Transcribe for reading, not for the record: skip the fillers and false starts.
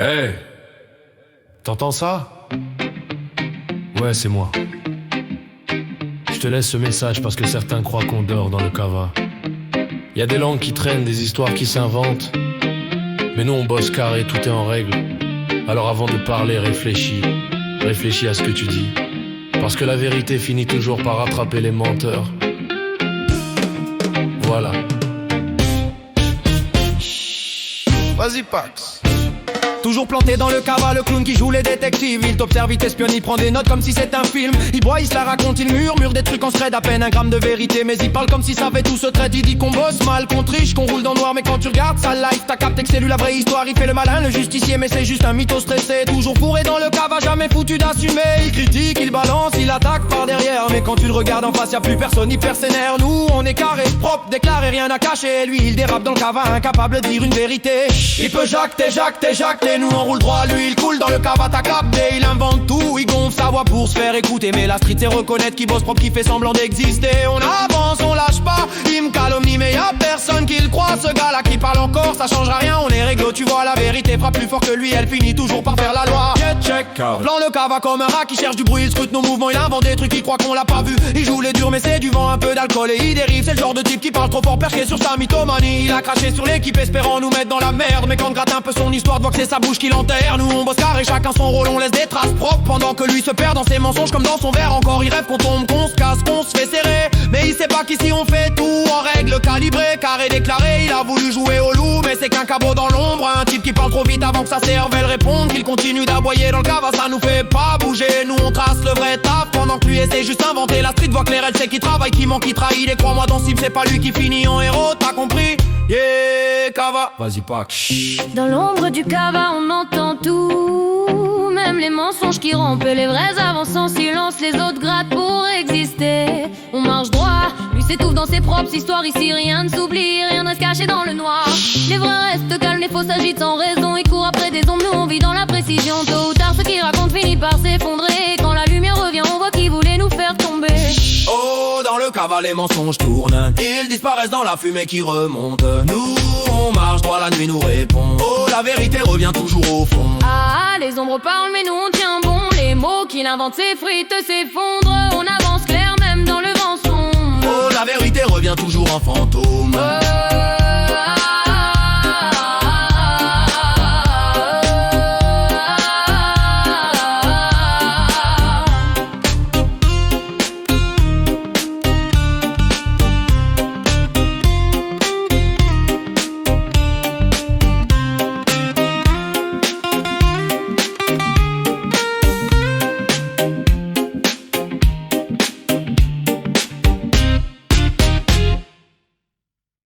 Hey, t'entends ça? Ouais, c'est moi. Je te laisse ce message parce que certains croient qu'on dort dans le cava. Y a des langues qui traînent, des histoires qui s'inventent. Mais nous on bosse carré, tout est en règle. Alors avant de parler, réfléchis. Réfléchis à ce que tu dis. Parce que la vérité finit toujours par rattraper les menteurs. Voilà. Vas-y Pax. Toujours planté dans le cava, le clown qui joue les détectives. Il t'observe, il t'espionne, il prend des notes comme si c'était un film. Il boit, il se la raconte, il murmure des trucs en scred, à peine un gramme de vérité. Mais il parle comme s'il savait tout se traite. Il dit qu'on bosse mal, qu'on triche, qu'on roule dans le noir. Mais quand tu regardes sa life, t'as capté que c'est lui la vraie histoire. Il fait le malin, le justicier, mais c'est juste un mytho stressé. Toujours fourré dans le cava, jamais foutu d'assumer. Il critique, il balance, il attaque par derrière. Mais quand tu le regardes en face, y'a plus personne, il perd ses nerfs. Nous, on est carré, propre, déclaré, rien à cacher. Lui, il dérape dans le cava, incapable de dire une vérité. Il peut jacter, nous on roule droit. Lui il coule dans le cava, t'as capté. Il invente tout, il gonfle sa voix pour se faire écouter. Mais la street c'est reconnaître qu'il bosse propre, qui fait semblant d'exister. On avance, on lâche pas, il me calomnie. Mais y'a personne qui le croit, ce gars là qui parle encore. Ça changera rien, on est réglo, tu vois. La vérité frappe plus fort que lui, elle finit toujours par faire la loi. Check, plan le cava comme un rat qui cherche du bruit. Il scrute nos mouvements, il invente des trucs, il croit qu'on l'a pas vu. Il joue les durs mais c'est du vent, un peu d'alcool et il dérive. C'est le genre de type qui parle trop fort, perché sur sa mythomanie. Il a craché sur l'équipe espérant nous mettre dans la merde. Mais quand gratte un peu son histoire, de voir que c'est sa bouche qui l'enterre. Nous on bosse carré, chacun son rôle, on laisse des traces propres. Pendant que lui se perd dans ses mensonges comme dans son verre. Encore il rêve qu'on tombe, qu'on se casse, qu'on se fait serrer. Mais il sait pas qu'ici on fait tout en règle calibrée. Carré déclaré, il a voulu jouer au loup. Mais c'est qu'un cabot dans l'ombre, un type qui parle trop vite avant que sa cervelle réponde. Qu'il continue d'aboyer dans le cava, ça nous fait pas bouger. Nous on trace le vrai taf pendant que lui essaie juste d'inventer. La street voit clair, elle sait qu'il travaille, qui ment, qui trahit. Et crois-moi dans cible, c'est pas lui qui finit en héros, t'as compris? Yeah, cava. Vas-y Pax. Dans l'ombre du cava, on entend tout. Même les mensonges qui rompent et les vrais avancent en silence. Les autres grattent pour exister. On marche droit, lui s'étouffe dans ses propres histoires. Ici rien ne s'oublie, rien ne reste caché dans le noir. Les vrais restent calmes, les faux s'agitent sans raison. Ils courent après des ombres, nous on vit dans la précision. Tôt ou tard, ce qu'ils racontent finit par s'effondrer. Quand la lumière revient, on voit qu'ils voulaient nous faire tomber. Oh, dans le cava, les mensonges tournent. Ils disparaissent dans la fumée qui remonte. Nous, on marche droit, la nuit nous répond. Oh, la vérité revient toujours au fond. Ah, les ombres parlent, mais nous on tient bon. Les mots qu'il invente s'effritent, s'effondrent. On avance clair, même dans le vent sombre. Oh, la vérité revient toujours en fantôme.